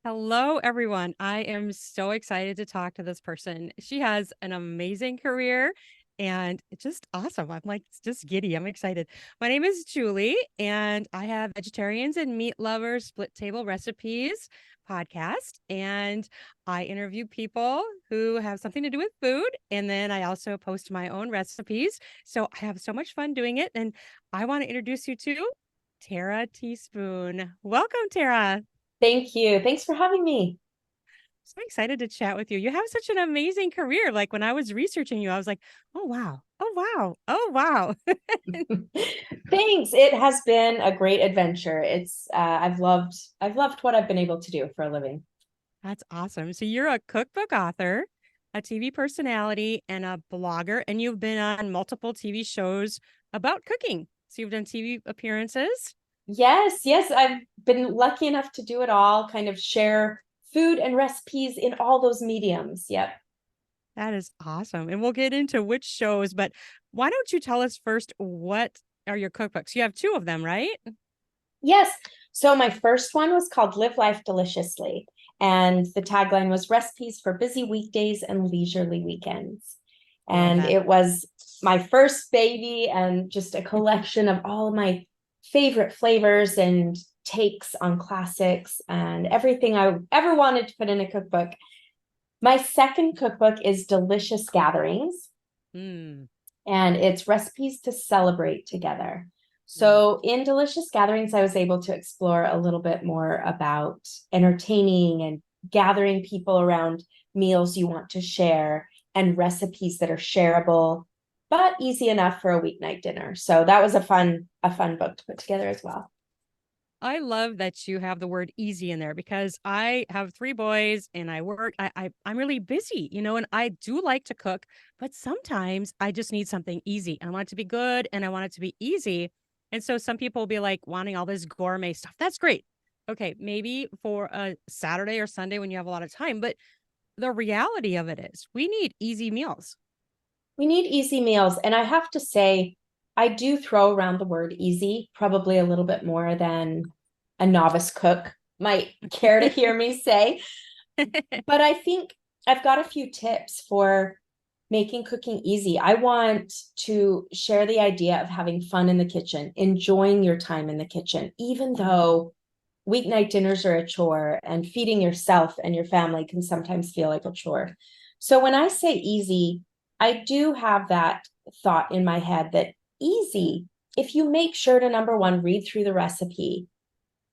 Hello, everyone. I am so excited to talk to this person. She has an amazing career and it's just awesome. I'm like, it's just giddy. I'm excited. My name is Julie, and I have Vegetarians and Meat Lovers Split Table Recipes podcast. And I interview people who have something to do with food. And then I also post my own recipes. So I have so much fun doing it. And I want to introduce you to Tara Teaspoon. Welcome, Tara. Thank you. Thanks for having me. So excited to chat with you. You have such an amazing career. Like when I was researching you, I was like, oh, wow. Oh, wow. Oh, wow. Thanks. It has been a great adventure. I've loved what I've been able to do for a living. That's awesome. So you're a cookbook author, a TV personality, and a blogger, and you've been on multiple TV shows about cooking. So you've done TV appearances. Yes, I've been lucky enough to do it all, kind of share food and recipes in all those mediums. Yep. That is awesome. And we'll get into which shows, but why don't you tell us first what are your cookbooks? You have two of them, right? Yes. So my first one was called Live Life Deliciously, and the tagline was recipes for busy weekdays and leisurely weekends. Love And that. it was my first baby and just a collection of all of my favorite flavors and takes on classics and everything I ever wanted to put in a cookbook. My second cookbook is Delicious Gatherings, Mm, and it's recipes to celebrate together. mm. So, in Delicious Gatherings, I was able to explore a little bit more about entertaining and gathering people around meals you want to share and recipes that are shareable, but easy enough for a weeknight dinner. So that was a fun book to put together as well. I love that you have the word easy in there because I have three boys and I work. I'm really busy, and I do like to cook, but sometimes I just need something easy. I want it to be good and I want it to be easy. And so some people will be like wanting all this gourmet stuff. That's great. Okay, maybe for a Saturday or Sunday when you have a lot of time, but the reality of it is we need easy meals. We need easy meals. And I have to say, I do throw around the word easy probably a little bit more than a novice cook might care to hear me say. But I think I've got a few tips for making cooking easy. I want to share the idea of having fun in the kitchen, enjoying your time in the kitchen, even though weeknight dinners are a chore and feeding yourself and your family can sometimes feel like a chore. So when I say easy, I do have that thought in my head that easy, if you make sure to number one, read through the recipe,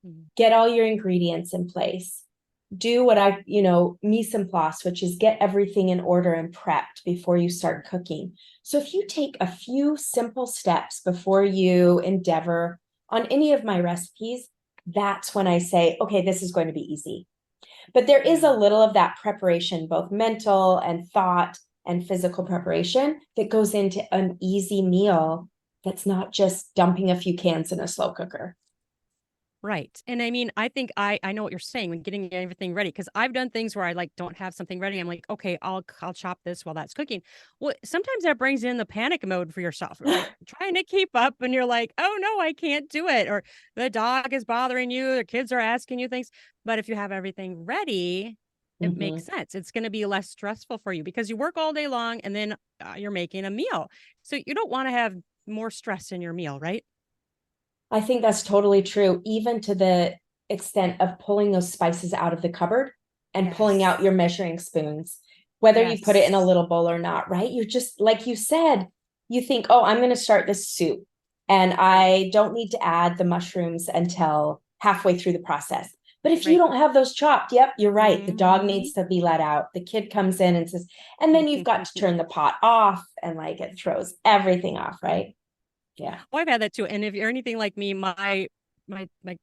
Mm. get all your ingredients in place, do what mise en place, which is get everything in order and prepped before you start cooking. So if you take a few simple steps before you endeavor on any of my recipes, that's when I say, okay, this is going to be easy. But there is a Yeah. little of that preparation, both mental and thought and physical preparation that goes into an easy meal that's not just dumping a few cans in a slow cooker. Right. And I mean, I think I know what you're saying when getting everything ready because I've done things where I like don't have something ready. I'm like, okay, I'll chop this while that's cooking. Well, sometimes that brings in the panic mode for yourself. You're like trying to keep up and you're like, oh no, I can't do it. Or the dog is bothering you, the kids are asking you things. But if you have everything ready, it makes Mm-hmm. sense. It's going to be less stressful for you because you work all day long and then you're making a meal. So you don't want to have more stress in your meal, right? I think that's totally true, even to the extent of pulling those spices out of the cupboard and pulling out Yes. your measuring spoons, whether you put it in a Yes. little bowl or not, right? You just, like you said, you think, oh, I'm going to start this soup and Right. I don't need to add the mushrooms until halfway through the process. But if you Right. don't have those chopped, yep, you're right. The dog needs Mhm. to be let out. The kid comes in and says, and then you've got to turn the pot off and like it throws everything off, right? Yeah. Oh, I've had that too. And if you're anything like me, my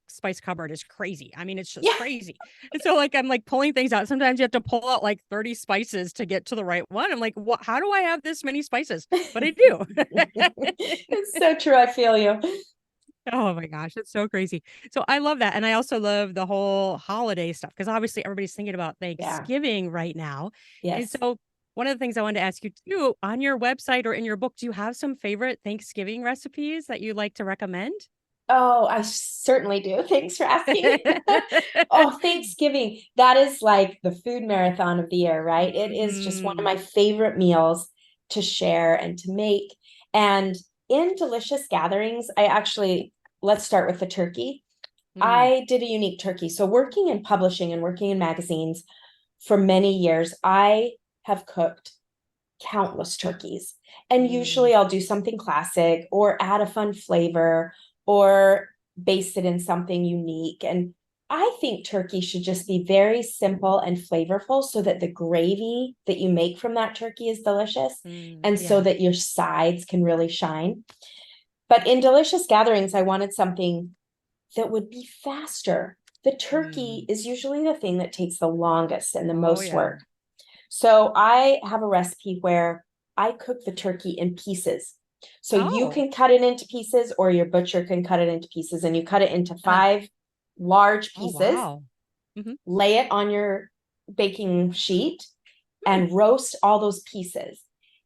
spice cupboard is crazy. I mean, it's just Yeah. crazy. And so like I'm like pulling things out. Sometimes you have to pull out like 30 spices to get to the right one. I'm like, what how do I have this many spices? But I do. It's so true. I feel you. Oh my gosh, it's so crazy. So I love that. And I also love the whole holiday stuff because obviously everybody's thinking about Yeah. Thanksgiving right now. And Yes. so one of the things I wanted to ask you too, on your website or in your book, do you have some favorite Thanksgiving recipes that you like to recommend? Oh, I certainly do. Thanks for asking. Oh, Thanksgiving. That is like the food marathon of the year, right? It is just one of Mhm. my favorite meals to share and to make. And in delicious gatherings, let's start with the turkey. Mm, I did a unique turkey. So, working in publishing and working in magazines for many years, I have cooked countless turkeys. And mm, usually I'll do something classic or add a fun flavor or base it in something unique. And I think turkey should just be very simple and flavorful so that the gravy that you make from that turkey is delicious and so yeah. that your sides can really shine. But in delicious gatherings, I wanted something that would be faster. The turkey Mm. is usually the thing that takes the longest and the Oh, most yeah. work. So I have a recipe where I cook the turkey in pieces. So you Oh. can cut it into pieces, or your butcher can cut it into pieces, and you cut it into Uh-huh. 5 large Oh, pieces, wow. Hmm. lay it on your baking sheet, Hmm. and roast all those pieces.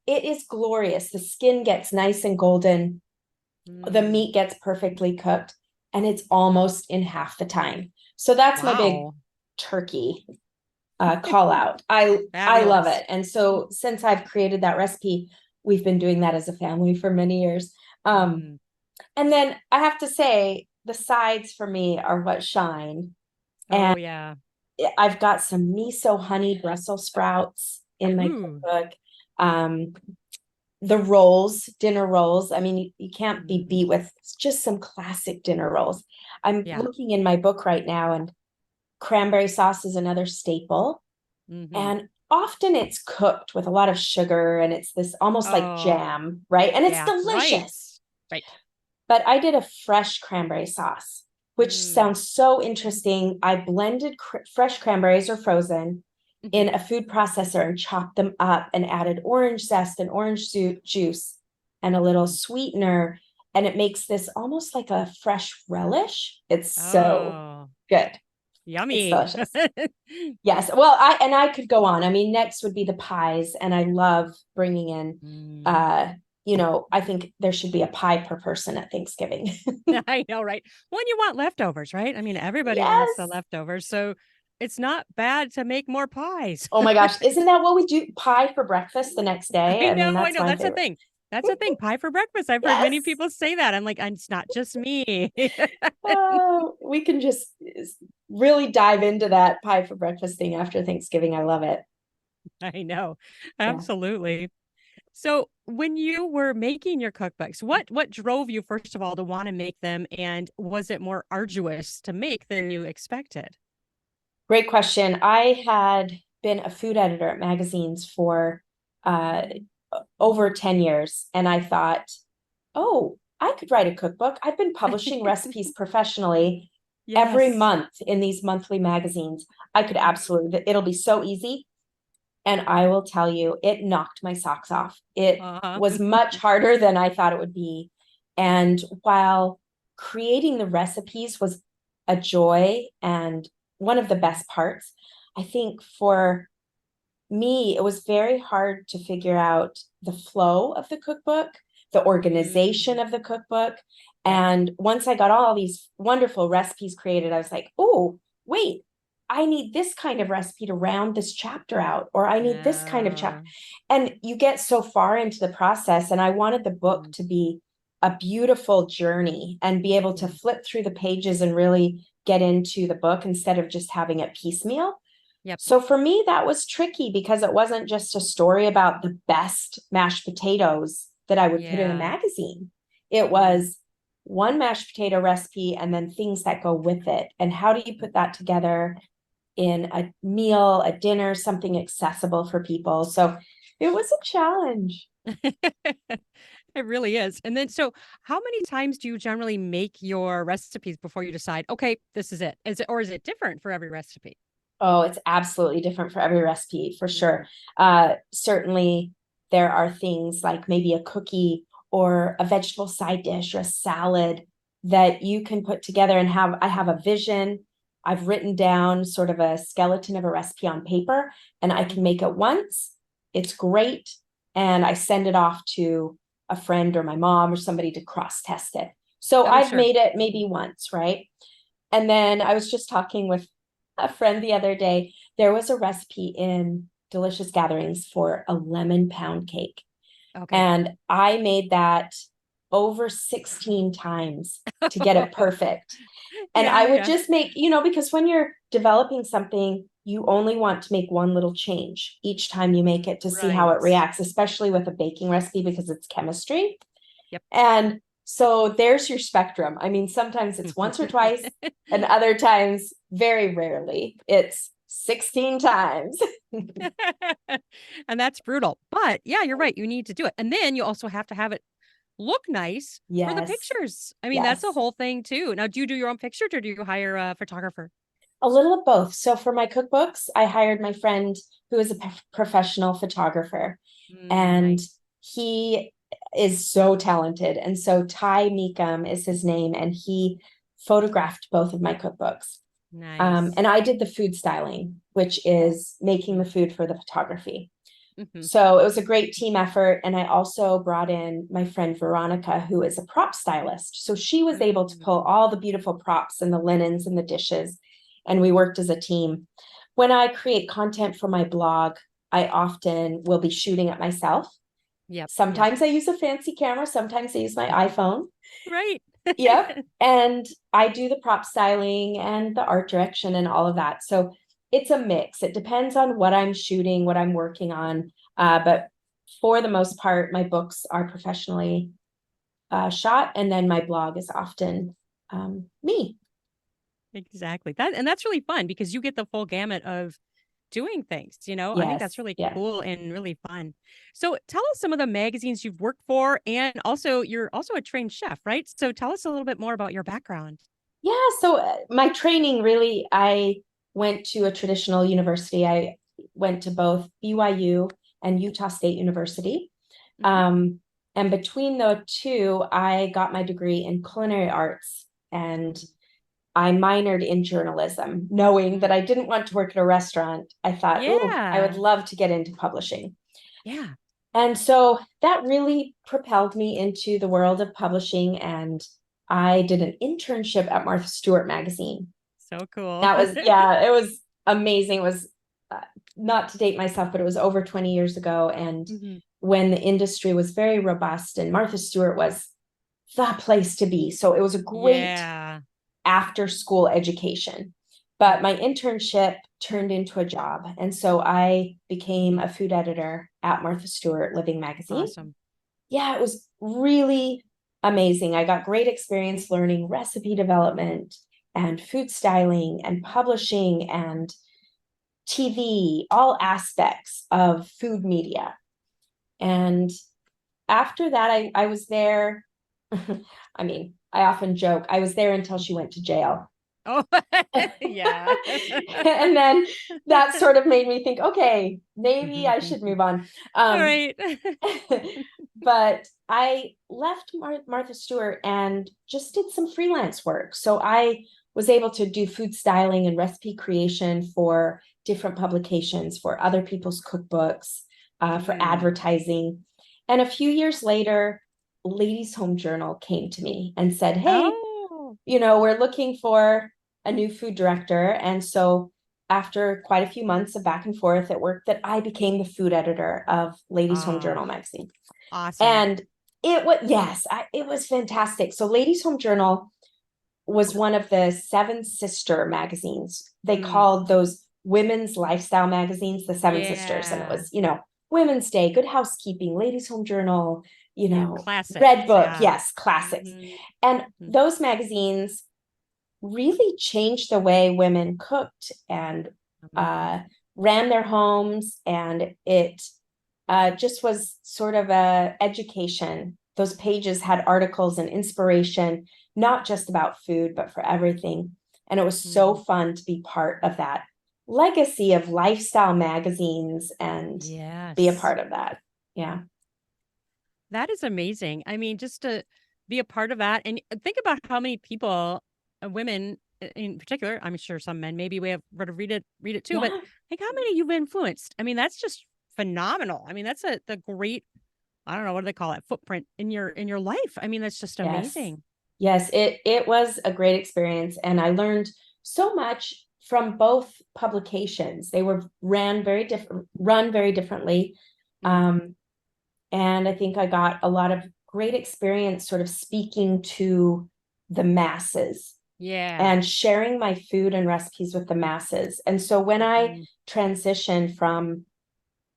It is glorious. The skin gets nice and golden, the Mm. meat gets perfectly cooked, and it's almost in half the time. So that's my big Wow. turkey call out. I love Fabulous. it. And so since I've created that recipe, we've been doing that as a family for many years. Mm. And then I have to say the sides for me are what shine. Oh, And yeah. I've got some miso honey Brussels sprouts in my Ooh. cookbook. Um, the rolls, dinner rolls. I mean, you can't be Mhm. beat with just some classic dinner rolls. I'm Yeah. looking in my book right now, and cranberry sauce is another staple. Hmm. And often it's cooked with a lot of sugar and it's this almost like Oh, jam, right? And it's yeah. Right. delicious. Right. But I did a fresh cranberry sauce, which Mm. sounds so interesting. I blended fresh cranberries or frozen Hmm. in a food processor and chopped them up and added orange zest and orange juice and a little Mm. sweetener. And it makes this almost like a fresh relish. It's so Oh, good. It's yummy. delicious. Yes. Well, I could go on. I mean, next would be the pies, and I love bringing in Mm. uh, I think there should be a pie per person at Thanksgiving. I know, right? When you want leftovers, right? I mean, everybody wants the Yes. leftovers, so it's not bad to make more pies. Oh my gosh, isn't that what we do? Pie for breakfast the next day? I mean, I that's know. my That's a favorite. thing. That's a thing. Pie for breakfast. I've heard many Yes. people say that. I'm like, it's not just me. Oh, we can just really dive into that pie for breakfast thing after Thanksgiving. I love it. I know. Yeah. Absolutely. So, when you were making your cookbooks, what drove you first of all to want to make them, and was it more arduous to make than you expected? Great question. I had been a food editor at magazines for uh, over 10 years, and I thought, oh, I could write a cookbook. I've been publishing recipes professionally every Yes. month in these monthly magazines. I could absolutely, it'll be so easy. And I will tell you, it knocked my socks off. It Uh-huh. was much harder than I thought it would be. And while creating the recipes was a joy and one of the best parts, I think for me, it was very hard to figure out the flow of the cookbook, the organization Mm. of the cookbook. Yep. And once I got all these wonderful recipes created, I was like, oh, wait, I need this kind of recipe to round this chapter out, or I need this kind of chapter. Oh. And you get so far into the process. And I wanted the book Mm. to be a beautiful journey and be able to Mm. flip through the pages and really get into the book instead of just having it piecemeal. Yep. So for me, that was tricky because it wasn't just a story about the best mashed potatoes that I would put in a Yeah. magazine. It Mm. was one mashed potato recipe and then things that go with it. And how do you put that together in a meal, a dinner, something accessible for people? So it was a challenge. It really is. And then, so how many times do you generally make your recipes before you decide, okay, this is it? Or is it different for every recipe? Oh, it's absolutely different for every recipe, for Mm. sure. Certainly, there are things like maybe a cookie or a vegetable side dish or a salad that you can put together and have. I have a vision. I've written down sort of a skeleton of a recipe on paper, and I can Mhm. make it once. It's great. And I send it off to a friend or my mom or somebody to cross test it. So Oh, I've sure. made it maybe once, right? And then I was just talking with a friend the other day. There was a recipe in Delicious Gatherings for a lemon pound cake. Okay. And I made that over 16 times to get it perfect. And Yeah, I would yeah. just make, because when you're developing something, you only want to make one little change each time you make it to see how Right. it reacts, especially with a baking recipe because it's chemistry. Yep. And so there's your spectrum. I mean, sometimes it's once or twice, and other times, very rarely, it's 16 times. And that's brutal. But yeah, you're right. You need to do it. And then you also have to have it look nice for the Yes. pictures. I mean, that's a Yes. whole thing too. Now, do you do your own pictures or do you hire a photographer? A little of both. So for my cookbooks, I hired my friend who is a professional photographer, and Nice. he is so talented. And so Ty Meekum is his name, and he photographed both of my cookbooks. Nice. And I did the food styling, which is making the food for the photography. Hmm. So it was a great team effort. And I also brought in my friend Veronica, who is a prop stylist. So she was able to pull all the beautiful props and the linens and the dishes. And we worked as a team. When I create content for my blog, I often will be shooting it myself. Yep. Yep. Sometimes I use a fancy camera, sometimes I use my iPhone. Right. Yep. And I do the prop styling and the art direction and all of that. So it's a mix. It depends on what I'm shooting, what I'm working on. But for the most part, my books are professionally shot, and then my blog is often me. Exactly. That's really fun because you get the full gamut of doing things, you know? I think that's Yes. really Yeah. cool and really fun. So tell us some of the magazines you've worked for and also you're also a trained chef, right? So tell us a little bit more about your background. Yeah. So my training really, I went to a traditional university. I went to both BYU and Utah State University. Hmm. Um, and between the two, I got my degree in culinary arts, and I minored in journalism, knowing that I didn't want to work at a restaurant. I thought, oh, I would Yeah. love to get into publishing. Yeah. And so that really propelled me into the world of publishing. And I did an internship at Martha Stewart magazine. So cool. That was, yeah, it was amazing. It was uh, not to date myself, but it was over 20 years ago. And Hmm. when the industry was very robust, and Martha Stewart was the place to be. So it was a great Yeah. after school education. But my internship turned into a job. And so I became a food editor at Martha Stewart Living Magazine. Awesome. Yeah, it was really amazing. I got great experience learning recipe development and food styling and publishing and TV, all aspects of food media. And after that, I was there. I mean, I often joke, I was there until she went to jail. Oh, yeah. And then that sort of made me think, okay, maybe I should move on. All Um, right. but I left Martha Stewart and just did some freelance work. So I was able to do food styling and recipe creation for different publications, for other people's cookbooks, for Mm. advertising. And a few years later, Ladies Home Journal came to me and said, hey, Oh. we're looking for a new food director. And so after quite a few months of back and forth, it worked that I became the food editor of Ladies Home Ah, Journal magazine. awesome. And it was, yes, it was fantastic. So Ladies Home Journal was one of the seven sister magazines. They Mm. called those women's lifestyle magazines the Seven Sisters. And it Yeah. was, Women's Day, Good Housekeeping, Ladies Home Journal, Yeah. Classics. Red Book, Yeah. yes, classics. Hmm. And those magazines really changed the way women cooked and uh, ran their homes. And it just was sort of a education. Those pages had articles and inspiration, not just about food, but for everything. And it was so Hmm. fun to be part of that legacy of lifestyle magazines and be a Yes. part of that. Yeah. That is amazing. I mean, just to be a part of that and think about how many people, women in particular, I'm sure some men maybe we have read it too, but Yeah. like how many you've influenced. I mean, that's just phenomenal. I mean, that's the great, I don't know, what do they call it? Footprint in your life. I mean, that's just Yes. amazing. Yes, it was a great experience, and I learned so much from both publications. They were run very differently. Mm. Um, and I think I got a lot of great experience sort of speaking to the masses Yeah. and sharing my food and recipes with the masses. And so when I Mhm. transitioned from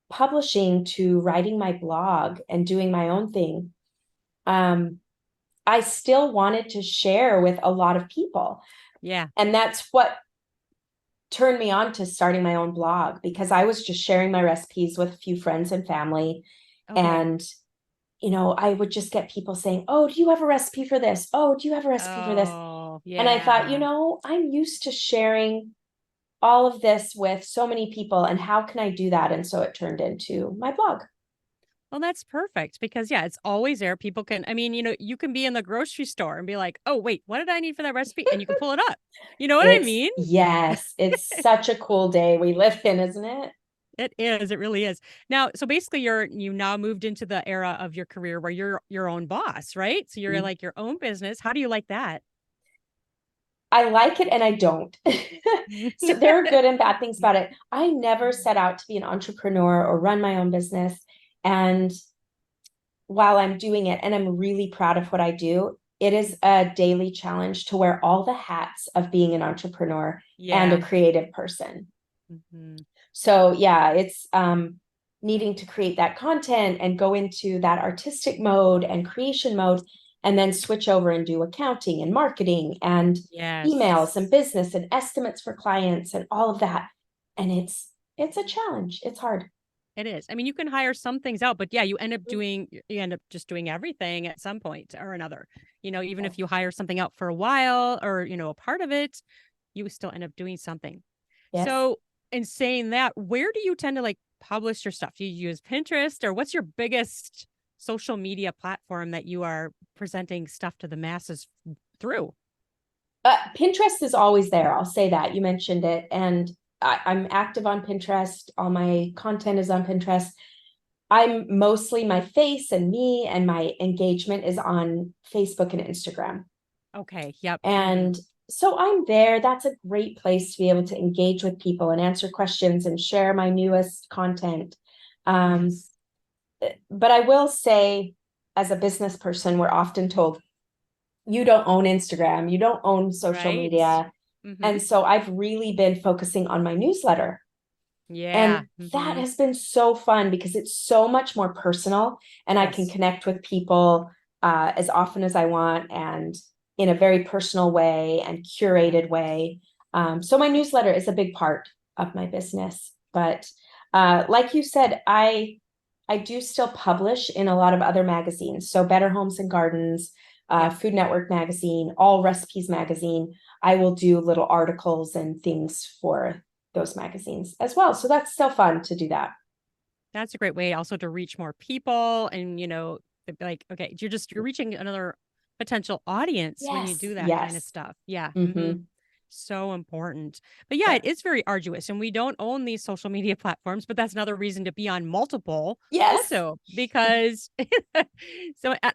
publishing to writing my blog and doing my own thing, um, I still wanted to share with a lot of people. Yeah. And that's what turned me on to starting my own blog, because I was just sharing my recipes with a few friends and family. Okay. And, I would just get people saying, "Oh, do you have a recipe for this? Oh, do you have a recipe for this?" Oh, And I thought, yeah. I'm used to sharing all of this with so many people, and how can I do that? And so it turned into my blog. Well, that's perfect because yeah, it's always there. People can, I mean, you can be in the grocery store and be like, oh, wait, what did I need for that recipe? And you can pull it up. You know what I It's mean? Yes, it's such a cool day we live in, isn't it? It is. It really is. Now, so basically you now moved into the era of your career where you're your own boss, right? So you're like your own business. How do you like that? I like it and I don't. So there are good and bad things about it. I never set out to be an entrepreneur or run my own business. And while I'm doing it and I'm really proud of what I do, it is a daily challenge to wear all the hats of being an entrepreneur and a Yeah. creative person. Mhm. So yeah, it's needing to create that content and go into that artistic mode and creation mode, and then switch over and do accounting and marketing and emails and Yes. business and estimates for clients and all of that. And it's a challenge. It's hard. It is. I mean, you can hire some things out, but yeah, you end up just doing everything at some point or another. Even if you hire something out for a while or, a part of it, you still end up doing something. Yes. So, in saying that, where do you tend to like publish your stuff? Do you use Pinterest or what's your biggest social media platform that you are presenting stuff to the masses through? Pinterest is always there. I'll say that. You mentioned it. And I'm active on Pinterest. All my content is on Pinterest. I'm mostly my face and me, and my engagement is on Facebook and Instagram. Okay. Yep. And so I'm there. That's a great place to be able to engage with people and answer questions and share my newest content. Um, Yes. but I will say, as a business person, we're often told, you don't own Instagram, you don't own social Right. media. Mm-hmm. And so I've really been focusing on my newsletter. Yeah. And that Mm-hmm. has been so fun because it's so much more personal, and I can Yes. connect with people as often as I want, and in a very personal way and Yeah. curated way. So my newsletter is a big part of my business. But like you said, I do still publish in a lot of other magazines. So Better Homes and Gardens, Yep. Food Network magazine, All Recipes magazine. I will do little articles and things for those magazines as well. So that's still fun to do that. That's a great way also to reach more people and, they'd be like, okay, you're reaching another potential audience when you Yes, do that kind of yes. stuff. Yeah. Mm-hmm. So important. But yeah, Yeah. it is very arduous and we don't own these social media platforms, but that's another reason to be on multiple Yes. also because and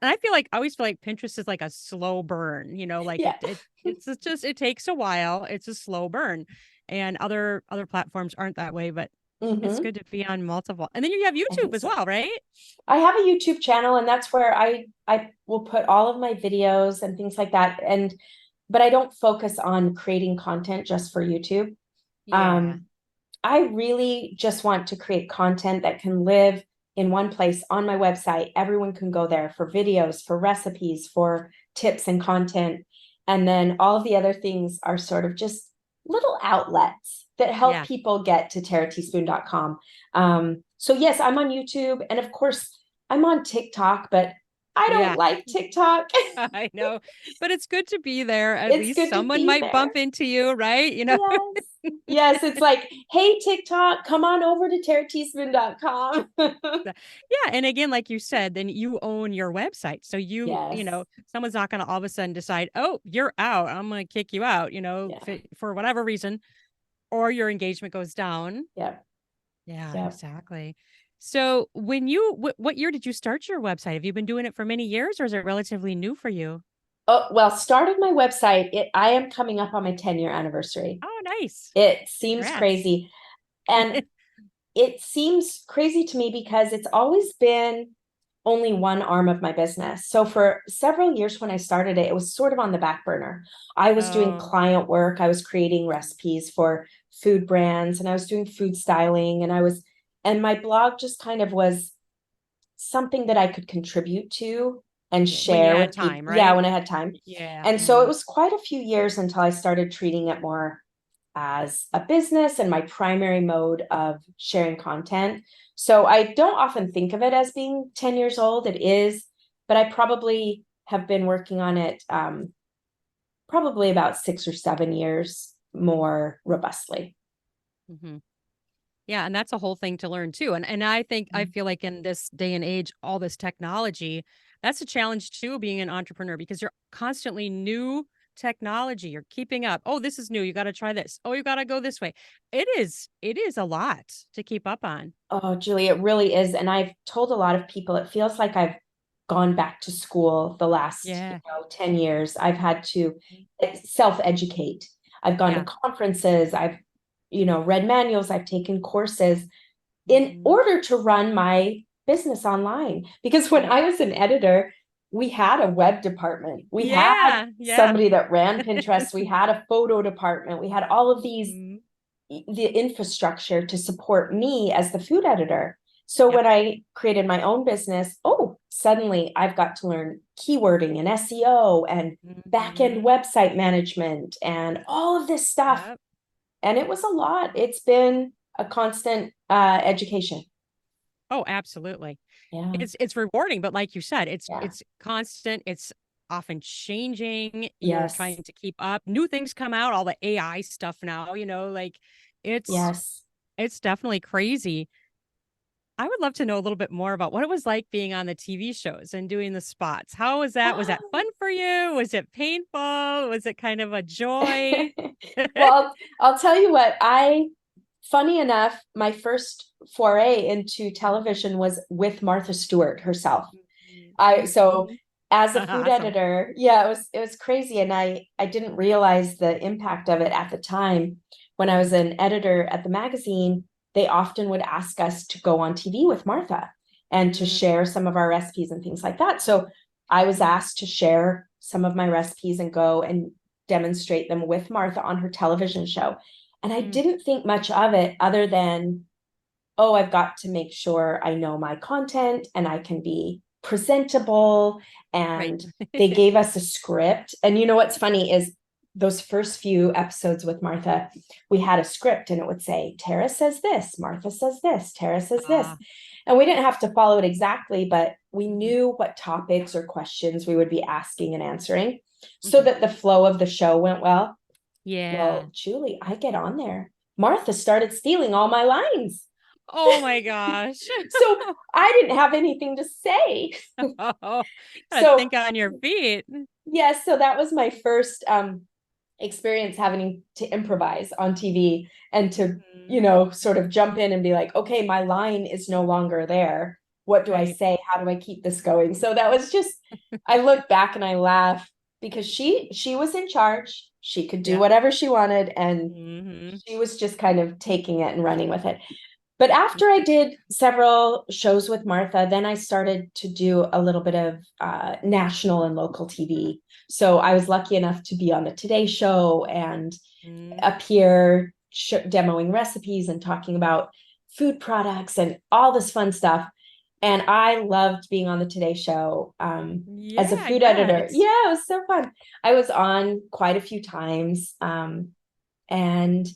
I feel like I always feel like Pinterest is like a slow burn, like Yeah. it takes a while. It's a slow burn. And other platforms aren't that way, but it's Mm-hmm. good to be on multiple. And then you have I YouTube think as so. well, right? I have a YouTube channel, and that's where I will put all of my videos and things like that. And but I don't focus on creating content just for YouTube. Yeah. Um, I really just want to create content that can live in one place on my website. Everyone can go there for videos, for recipes, for tips and content. And then all of the other things are sort of just little outlets that help Yeah. people get to terrateaspoon.com. So yes, I'm on YouTube, and of course I'm on TikTok, but I don't Yeah. like TikTok. I know. But it's good to be there. At It's least good to someone be might there. bump into you, right? Yes. Yes, it's like, hey, TikTok, come on over to terrateaspoon.com. Yeah, and again, like you said, then you own your website. So Yes. someone's not going to all of a sudden decide, "Oh, you're out. I'm going to kick you out," Yeah. for whatever reason, or your engagement goes down. Yep. Yeah, Yep. exactly. So, what year did you start your website? Have you been doing it for many years or is it relatively new for you? Oh, well, started my website. I am coming up on my 10-year anniversary. Oh, nice. It seems Congrats. crazy. And it seems crazy to me because it's always been only one arm of my business. So for several years when I started it, it was sort of on the back burner. I was doing Oh, client work, I was creating recipes for food brands, and I was doing food styling, and my blog just kind of was something that I could contribute to and yeah. When you share had with people. time, Yeah, right? when I had time. Yeah. And so it was quite a few years until I started treating it more as a business and my primary mode of sharing content. So I don't often think of it as being 10 years old. It is, but I probably have been working on it probably about 6 or 7 years more robustly. Mm-hmm. Yeah, and that's a whole thing to learn too. And I feel like in this day and age, all this technology, that's a challenge too, being an entrepreneur because you're constantly new technology. You're keeping up. Oh, this is new. You got to try this. Oh, you got to go this way. It is a lot to keep up on. Oh, Julie, it really is. And I've told a lot of people, it feels like I've gone back to school the last, Yeah. 10 years. I've had to self-educate. I've gone to Yeah. conferences. I've, read manuals. I've taken courses in Hmm. order to run my business online. Because when Yep. I was an editor, we had a web department. We had Yeah. Yeah. somebody that ran Pinterest. We had a photo department. We had all of these Mhm. the infrastructure to support me as the food editor. So Yep. when I created my own business, oh, suddenly I've got to learn keywording and SEO and back end Hmm. website management and all of this stuff. Yep. And it was a lot. It's been a constant education. Oh, absolutely. Yeah. It's rewarding, but like you said, Yeah. it's constant, it's often changing. You're Yes. trying to keep up. New things come out, all the AI stuff now, like it's Yes. it's definitely crazy. I would love to know a little bit more about what it was like being on the TV shows and doing the spots. How was that? Was that fun for you? Was it painful? Was it kind of a joy? Well, I'll tell you what, funny enough, my first foray into television was with Martha Stewart herself. So Mhm. as a food Awesome. editor, yeah, it was crazy. And I didn't realize the impact of it at the time. When I was an editor at the magazine, they often would ask us to go on TV with Martha and to Mm, share some of our recipes and things like that. So I was asked to share some of my recipes and go and demonstrate them with Martha on her television show. And I mm, didn't think much of it other than, oh, I've got to make sure I know my content and I can be presentable. right. And they gave us a script. And you know what's funny is those first few episodes with Martha, we had a script and it would say, Tara says this, Martha says this, Tara says this. Ah, And we didn't have to follow it exactly, but we mhm, knew what topics or questions we would be asking and answering so mhm. that the flow of the show went well. Yeah. Well, Julie, I get on there. Martha started stealing all my lines. Oh my gosh. So I didn't have anything to say. Oh, gotta So think on your feet. yes, so that was my first experience having to improvise on TV and to, Mhm. sort of jump in and be like, okay, my line is no longer there. What do I Right. say? How do I keep this going? So that was just, I look back and I laugh because she was in charge. She could do Yep. whatever she wanted and Hmm. she was just kind of taking it and running with it. But after I did several shows with Martha, then I started to do a little bit of national and local TV. So I was lucky enough to be on the Today Show and Mm. appear demoing recipes and talking about food products and all this fun stuff. And I loved being on the Today Show as a Yeah, I food editor. bet. Yeah, it was so fun. I was on quite a few times. And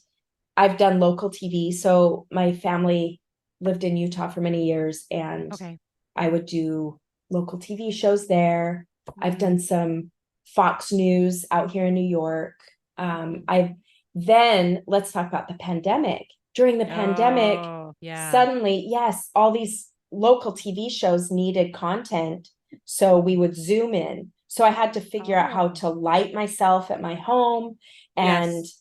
I've done local TV. So my family lived in Utah for many years and Okay. I would do local TV shows there. I've Mm. done some Fox News out here in New York. Mhm. I've then let's talk about the pandemic. During the pandemic, Oh, yeah. suddenly, yes, all these local TV shows needed content. So we would zoom in. So I had to figure out how Oh, to light myself at my home and yes.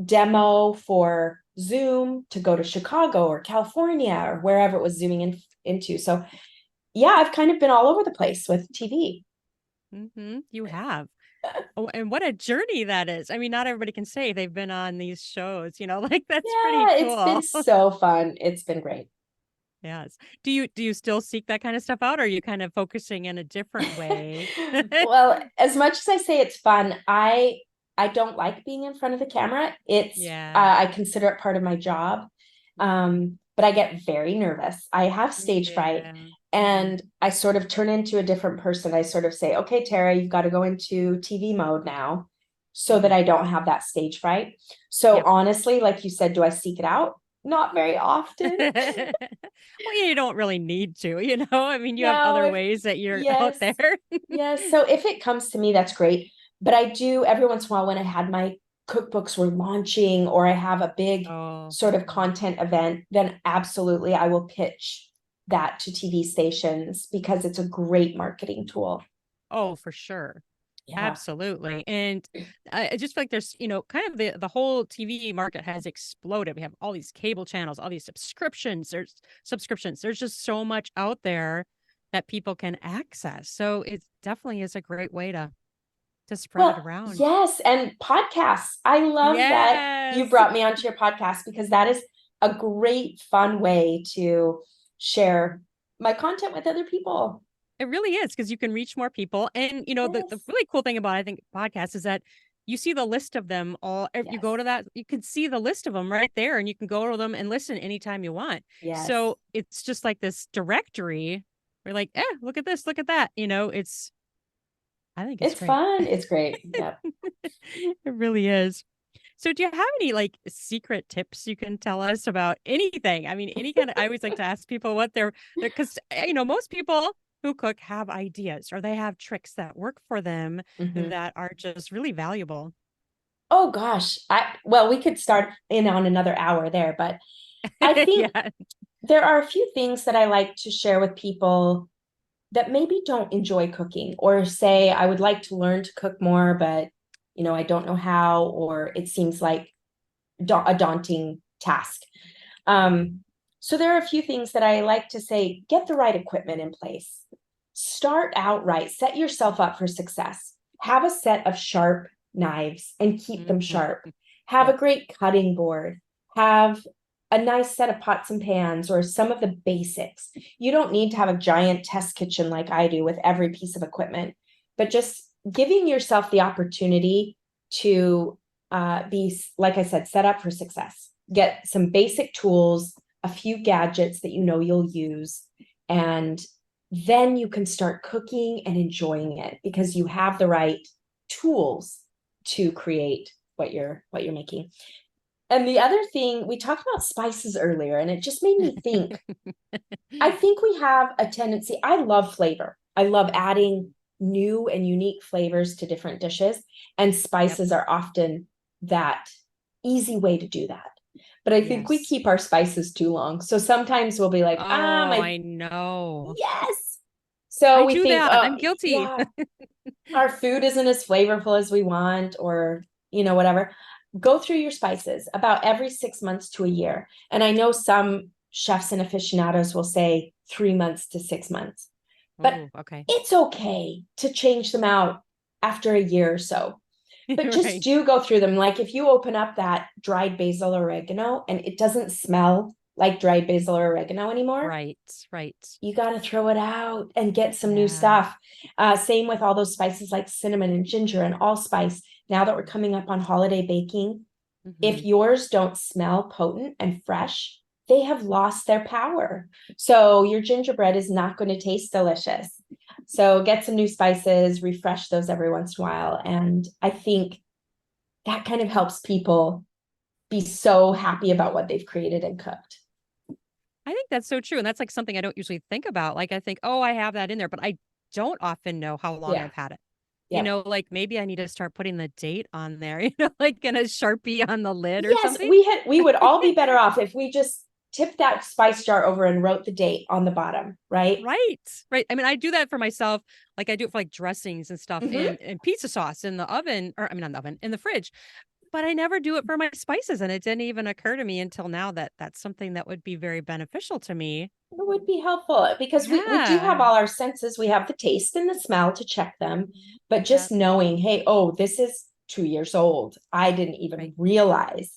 demo for Zoom to go to Chicago or California or wherever it was zooming into. So yeah, I've kind of been all over the place with TV. You have. Oh, and what a journey that is. I mean, not everybody can say they've been on these shows, like that's pretty Yeah, it's been cool. so fun. It's been great. Yes. Do you still seek that kind of stuff out, or are you kind of focusing in a different way? Well, as much as I say it's fun, I don't like being in front of the camera. It's Yeah. I consider it part of my job. But I get very nervous. I have stage fright, Yeah. and I sort of turn into a different person. I sort of say, "Okay, Tara, you've got to go into TV mode now," so that Mhm. I don't have that stage fright. So Yep. honestly, like you said, do I seek it out? Not very often. Well, yeah, you don't really need to, I mean, you have No, other if ways that you're out yes, there. yes. So if it comes to me, that's great. But I do every once in a while when I had my cookbooks were launching or I have a big Oh. sort of Mhm. content event, then absolutely I will pitch that to TV stations because it's a great marketing tool. Oh, for sure. Yeah. Absolutely. And I just feel like there's, kind of the whole TV market has exploded. We have all these cable channels, all these subscriptions. There's just so much out there that people can access. So it definitely is a great way to spread it Well, around. yes, and podcasts. I love that you Yes. brought me onto your podcast because that is a great fun way to share my content with other people. It really is because you can reach more people. And, the Yes. really cool thing about, I think, podcasts is that you see the list of them all. If you go Yes. to that, you can see the list of them right there and you can go to them and listen anytime you want. Yes. So it's just like this directory. We're like, look at this, look at that. I think it's It's great. fun. It's great. Yep. It really is. So do you have any like secret tips you can tell us about anything? I mean, any kind of, I always like to ask people what they're, because, most people who cook have ideas or they have tricks that work for them Mhm. that are just really valuable. Oh gosh. We could start in on another hour there, but I think Yeah. there are a few things that I like to share with people that maybe don't enjoy cooking or say I would like to learn to cook more, but I don't know how, or it seems like a daunting task. Um, so there are a few things that I like to say, get the right equipment in place. Start out right, set yourself up for success. Have a set of sharp knives and keep them Mhm. sharp. Have a Yep. great cutting board. Have a nice set of pots and pans or some of the basics. You don't need to have a giant test kitchen like I do with every piece of equipment, but just giving yourself the opportunity to be, like I said, set up for success. Get some basic tools, a few gadgets that you'll use, and then you can start cooking and enjoying it because you have the right tools to create what you're making. And the other thing, we talked about spices earlier, and it just made me think. I think we have a tendency, I love flavor. I love adding new and unique flavors to different dishes, and Yep. spices are often that easy way to do that. But I think we Yes. keep our spices too long. So sometimes we'll be like, Oh, my I know. yes. So I we do think, that. oh, I'm guilty. yeah, our food isn't as flavorful as we want, or, whatever. Go through your spices about every 6 months to a year. And I know some chefs and aficionados will say 3 months to 6 months, but Oh, okay. it's okay to change them out after a year or so. But just Right. do go through them. Like if you open up that dried basil or oregano and it doesn't smell like dried basil or oregano anymore, Right. Right. you got to throw it out and get some new Yeah. stuff. Same with all those spices like cinnamon and ginger and allspice. Now that we're coming up on holiday baking, if Hmm. yours don't smell potent and fresh, they have lost their power. So your gingerbread is not going to taste delicious. So get some new spices, refresh those every once in a while. And I think that kind of helps people be so happy about what they've created and cooked. I think that's so true. And that's like something I don't usually think about. Like I think, oh, I have that in there, but I don't often know how long Yeah. I've had it. Yeah. Like maybe I need to start putting the date on there, like in a Sharpie on the lid or Yes, something. we would all be better off if we just tipped that spice jar over and wrote the date on the bottom, right? Right. Right. I mean, I do that for myself. Like I do it for like dressings and stuff Mm-hmm. and pizza sauce in the oven, or I mean, not the oven, in the fridge. but I never do it for my spices. And it didn't even occur to me until now that that's something that would be very beneficial to me. It would be helpful because we do Yeah. have all our senses. We have the taste and the smell to check them, but Yeah. just knowing, hey, oh, this is 2 years old. I didn't even Right. realize,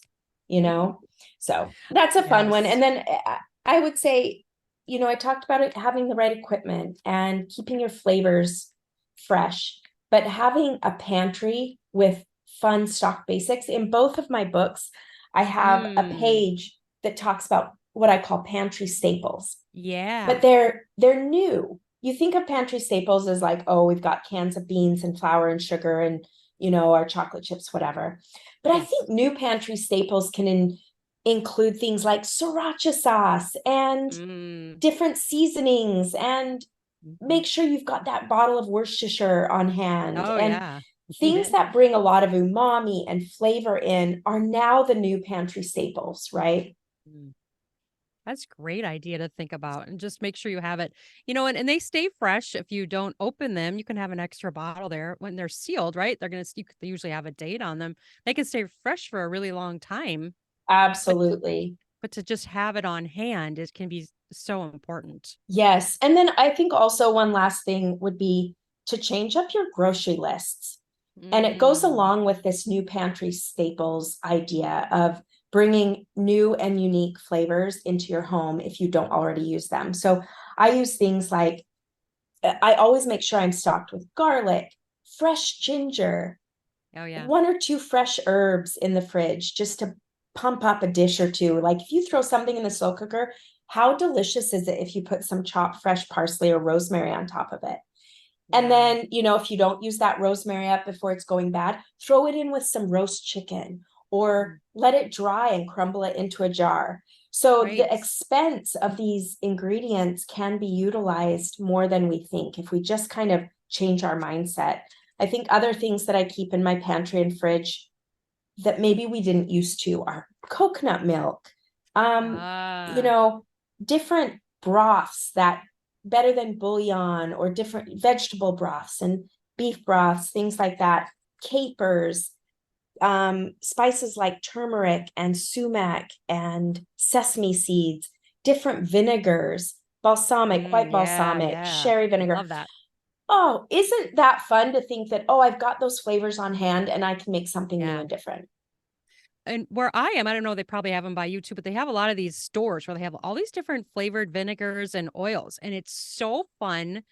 you Mhm. know? So that's a fun one. And Yes. then I would say, I talked about it having the right equipment and keeping your flavors fresh, but having a pantry with fun stock basics. In both of my books, I have a Mm. page that talks about what I call pantry staples, but Yeah. they're new. You think of pantry staples as like, oh, we've got cans of beans and flour and sugar and our chocolate chips, whatever. But I Yes. think new pantry staples can include things like sriracha sauce and Mm. different seasonings, and Mhm. make sure you've got that bottle of Worcestershire on hand. Oh, And yeah. things that bring a lot of umami and flavor in are now the new pantry staples, right? Mm. That's a great idea to think about and just make sure you have it, and they stay fresh. If you don't open them, you can have an extra bottle there when they're sealed, right? They usually have a date on them. They can stay fresh for a really long time, but Absolutely. to just have it on hand, it can be so important. Yes. And then I think also one last thing would be to change up your grocery lists. And it goes Mm. along with this new pantry staples idea of bringing new and unique flavors into your home if you don't already use them. So I use things like I always make sure I'm stocked with garlic, fresh ginger, Oh, yeah. one or two fresh herbs in the fridge just to pump up a dish or two. Like if you throw something in the slow cooker, how delicious is it if you put some chopped fresh parsley or rosemary on top of it? And Yeah. then, if you don't use that rosemary up before it's going bad, throw it in with some roast chicken or Mm. let it dry and crumble it into a jar. So the Right. expense of these ingredients can be utilized more than we think if we just kind of change our mindset. I think other things that I keep in my pantry and fridge that maybe we didn't used to are coconut milk, um, you Ah. know, different broths that better than bouillon, or different vegetable broths and beef broths, things like that, capers, spices like turmeric and sumac and sesame seeds, different vinegars, balsamic, white Yeah, balsamic, yeah. sherry I vinegar. love that. Oh, isn't that fun to think that, oh, I've got those flavors on hand and I can make something new Yeah. and different? And where I am, I don't know, they probably have them by you too, but they have a lot of these stores where they have all these different flavored vinegars and oils, and it's so fun.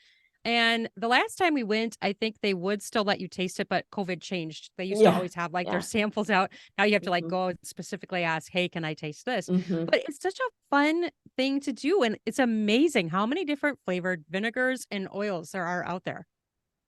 And the last time we went, I think they would still let you taste it, but COVID changed. They used to Yeah. always have like their Yeah. samples out. Now you have to like Mhm. go and specifically ask, "Hey, can I taste this?" Mhm. But it's such a fun thing to do, and it's amazing how many different flavored vinegars and oils there are out there.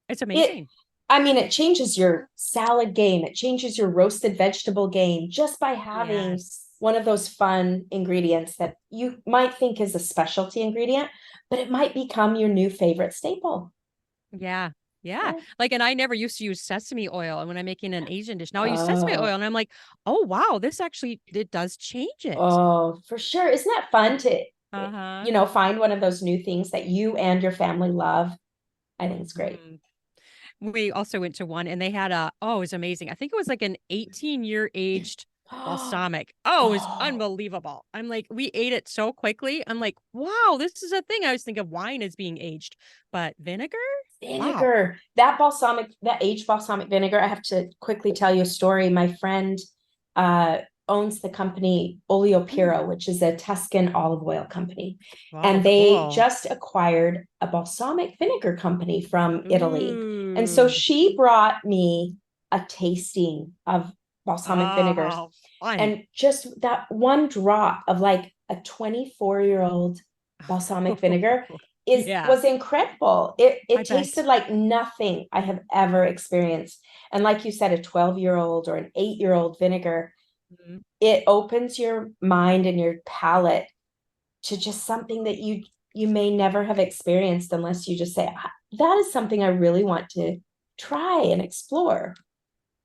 It's It, amazing. I mean, it changes your salad game. It changes your roasted vegetable game just by having Yes. one of those fun ingredients that you might think is a specialty ingredient, but it might become your new favorite staple. Yeah. Yeah. Yeah. Like, and I never used to use sesame oil. And when I'm making an Asian dish, now I use sesame oil. Oh, And I'm like, oh, wow, this actually, it does change it. oh, for sure. Isn't that fun to, Uh huh. find one of those new things that you and your family love? I think it's great. Hmm. We also went to one and they had it was amazing. I think it was like an 18-year aged balsamic. Oh, it was Oh, unbelievable. I'm like, we ate it so quickly. I'm like, wow, this is a thing. I was thinking of wine as being aged, but vinegar? Wow. vinegar. That aged balsamic vinegar. I have to quickly tell you a story. My friend uh, owns the company Olio Mm. Piro, which is a Tuscan olive oil company. Oh, And they cool. just acquired a balsamic vinegar company from Italy. And so Ooh. she brought me a tasting of balsamic vinegars. Oh, fun. And just that one drop of like a 24-year-old balsamic vinegar is Yeah, was incredible. It I tasted bet. like nothing I have ever experienced. And like you said, a 12-year-old or an 8-year-old vinegar, Mhm. it opens your mind and your palate to just something that you may never have experienced unless you just say, that is something I really want to try and explore.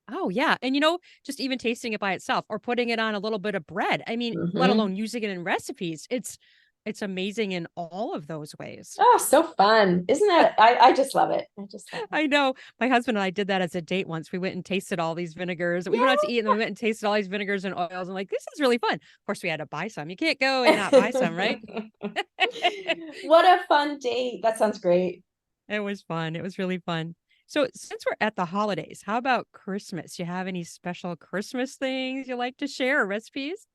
Oh, yeah, and, just even tasting it by itself or putting it on a little bit of bread. I mean, let Mhm. alone using it in recipes. It's it's amazing in all of those ways. Oh, so fun. Isn't that, I just love it. I just love it. I know. My husband and I did that as a date once. We went and tasted all these vinegars. We went out to Yeah. eat and we went and tasted all these vinegars and oils. I'm like, this is really fun. Of course, we had to buy some. You can't go and not buy some, right? What a fun date. That sounds great. It was fun. It was really fun. So, since we're at the holidays, how about Christmas? You have any special Christmas things you like to share or recipes?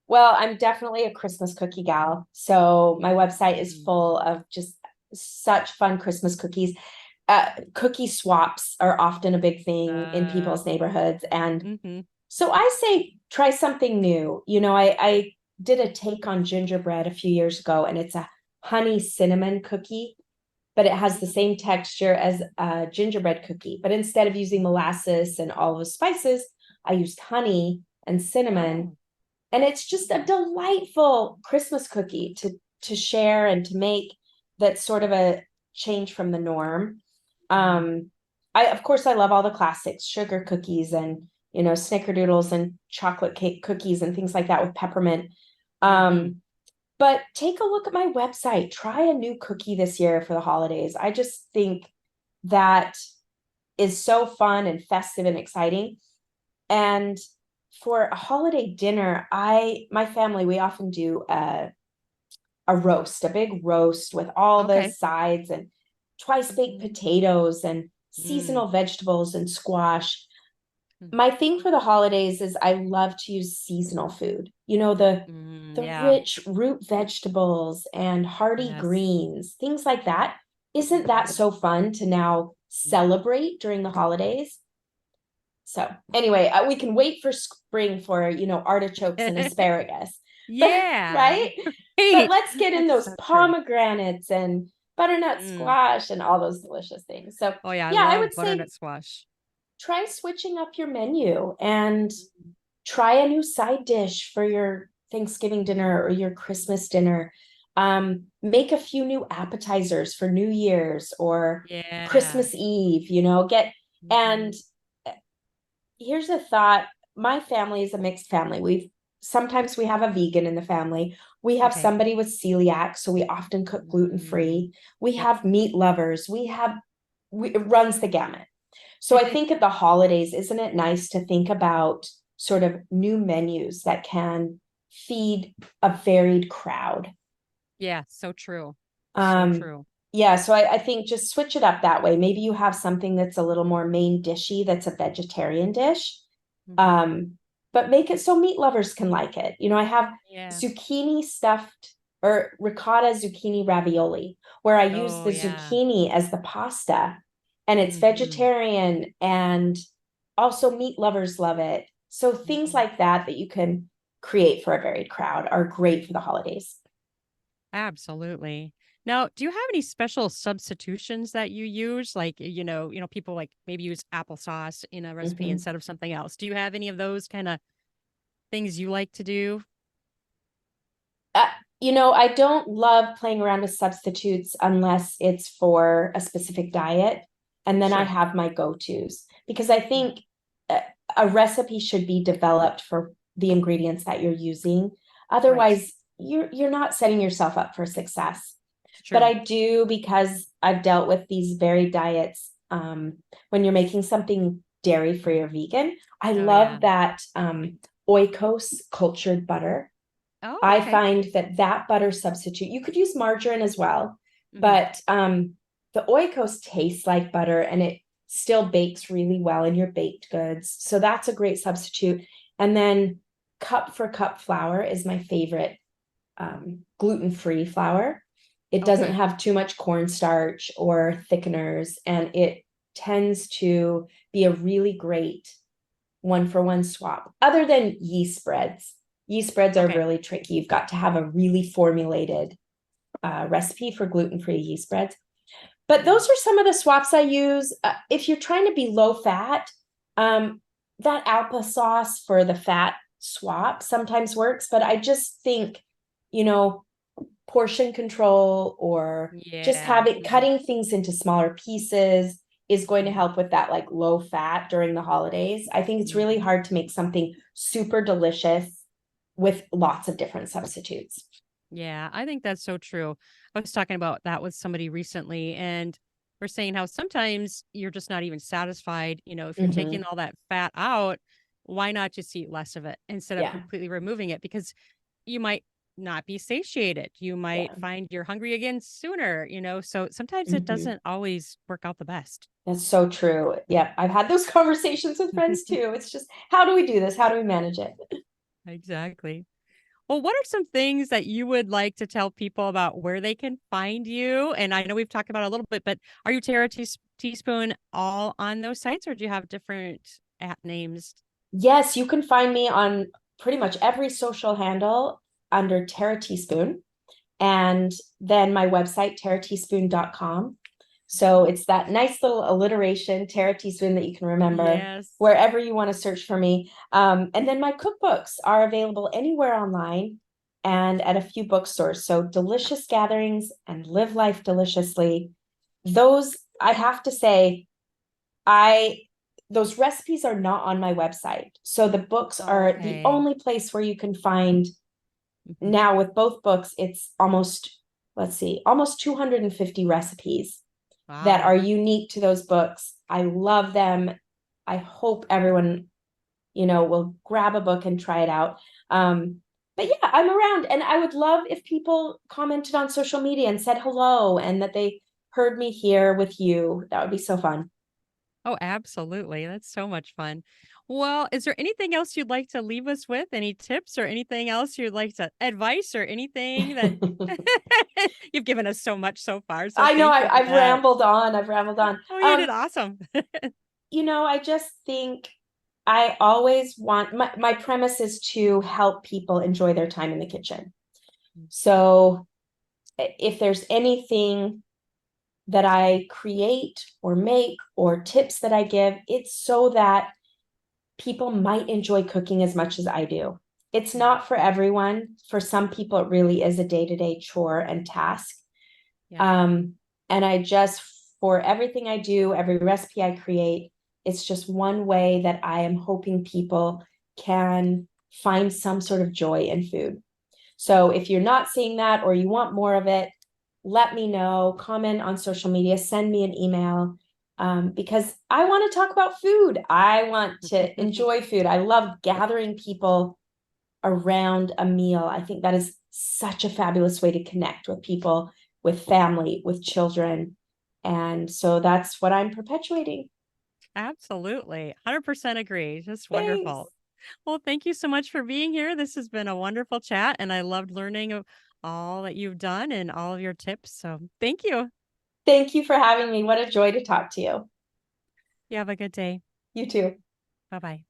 Well, I'm definitely a Christmas cookie gal. So my website is Mm. full of just such fun Christmas cookies. Cookie swaps are often a big thing in Uh, people's neighborhoods. And mm-hmm. so I say try something new. I did a take on gingerbread a few years ago, and it's a honey cinnamon cookie, but it has the same texture as a gingerbread cookie. But instead of using molasses and all the spices, I used honey and cinnamon, Oh, and it's just a delightful Christmas cookie to share and to make. That's sort of a change from the norm. mhm. I of course I love all the classics, sugar cookies and snickerdoodles and chocolate cake cookies and things like that with peppermint. Mhm. um but take a look at my website. Try a new cookie this year for the holidays. I just think that is so fun and festive and exciting. And for a holiday dinner, my family, we often do a roast, a big roast with all the Okay. sides and twice baked Mhm. potatoes and Mm. seasonal vegetables and squash. Mm. My thing for the holidays is I love to use seasonal food. The Yeah. rich root vegetables and hearty Yes. greens, things like that. Isn't that so fun to now celebrate during the holidays? So anyway, we can wait for spring for, artichokes and asparagus, but Yeah. right? But Right. let's get in That's those so true. pomegranates and butternut Mm. squash and all those delicious things. So Oh yeah, I yeah, I love would say butternut squash. try switching up your menu and Mhm. try a new side dish for your Thanksgiving dinner or your Christmas dinner. Make a few new appetizers for New Year's or Yeah. Christmas Eve, and Mhm. here's a thought. My family is a mixed family. Sometimes we have a vegan in the family. We have Okay. somebody with celiac, so we often cook gluten Mm. free. We Yep. have meat lovers. It runs the gamut. So I think at the holidays, isn't it nice to think about sort of new menus that can feed a varied crowd? Yeah, so true. So Um, true. yeah, so I think just switch it up that way. Maybe you have something that's a little more main dishy, that's a vegetarian dish. Mhm. Um, but make it so meat lovers can like it. I have Yeah. zucchini stuffed or ricotta zucchini ravioli, where I use Oh the yeah. zucchini as the pasta, and it's Mhm. vegetarian, and also meat lovers love it. So things Mhm. like that you can create for a varied crowd are great for the holidays. Absolutely. Now, do you have any special substitutions that you use? Like, people like maybe use applesauce in a recipe Mhm. instead of something else. Do you have any of those kind of things you like to do? Uh, I don't love playing around with substitutes unless it's for a specific diet. And then I Sure. have my go-tos because I Mm. think a recipe should be developed for the ingredients that you're using. Right. Otherwise, you're not setting yourself up for success. It's But true. I do, because I've dealt with these varied diets. When you're making something dairy-free or vegan, I Oh yeah. love that oikos cultured butter. Oh, I okay. find that butter substitute, you could use margarine as well, Hmm. but the oikos tastes like butter and it still bakes really well in your baked goods. So that's a great substitute. And then cup for cup flour is my favorite gluten-free flour. It doesn't Okay. have too much cornstarch or thickeners, and it tends to be a really great one for one swap, other than yeast spreads. Yeast spreads are Okay. really tricky. You've got to have a really formulated recipe for gluten-free yeast spreads. But Mm. those are some of the swaps I use. If you're trying to be low fat, um, that applesauce for the fat swap sometimes works. But I just think, you know, portion control or just Yeah. having Hmm. cutting things into smaller pieces is going to Hmm. help with that, like low fat during the holidays. I think it's really Hmm. hard to make something super delicious with lots of different substitutes. Yeah, I think that's so true. I was talking about that with somebody recently, and we're saying how sometimes you're just not even satisfied. If you're Hmm. taking all that fat out, why not just eat less of it instead of Yeah. completely removing it? Because you might not be satiated. You might Yeah. find you're hungry again sooner. So sometimes it Hmm. doesn't always work out the best. That's so true. Yeah. I've had those conversations with friends too. It's just, how do we do this? How do we manage it? Exactly. Well, what are some things that you would like to tell people about where they can find you? And I know we've talked about it a little bit, but are you Teaspoon all on those sites, or do you have different app names? Yes, you can find me on pretty much every social handle under Terra Teaspoon. And then my website, terrateaspoon.com. So it's that nice little alliteration, Terra Teaspoon, that you can remember Yes. wherever you want to search for me. And then my cookbooks are available anywhere online and at a few bookstores. So Delicious Gatherings and Live Life Deliciously. Those, I have to say, I those recipes are not on my website. So the books are the Okay. only place where you can find. Mhm. Now with both books, it's almost, let's see, almost 250 recipes that are Wow. unique to those books. I love them. I hope everyone, will grab a book and try it out. But yeah, I'm around, and I would love if people commented on social media and said hello and that they heard me here with you. That would be so fun. Oh, absolutely. That's so much fun. Well, is there anything else you'd like to leave us with? Any tips or anything else you'd like to advice or anything that you've given us so much so far? So I know thank you for I've that. rambled on. I've rambled on. Oh, you did awesome. I just think I always want my premise is to help people enjoy their time in the kitchen. So if there's anything that I create or make or tips that I give, it's so that people might enjoy cooking as much as I do. It's not for everyone. For some people, it really is a day-to-day chore and task. Yeah. Um, and I just, for everything I do, every recipe I create, it's just one way that I am hoping people can find some sort of joy in food. So if you're not seeing that or you want more of it, let me know, comment on social media, send me an email, because I want to talk about food. I want to enjoy food. I love gathering people around a meal. I think that is such a fabulous way to connect with people, with family, with children. And so that's what I'm perpetuating. Absolutely. 100% agree. Just Thanks. wonderful. Well, thank you so much for being here. This has been a wonderful chat, and I loved learning of all that you've done and all of your tips. So thank you. Thank you for having me. What a joy to talk to you. You have a good day. You too. Bye bye.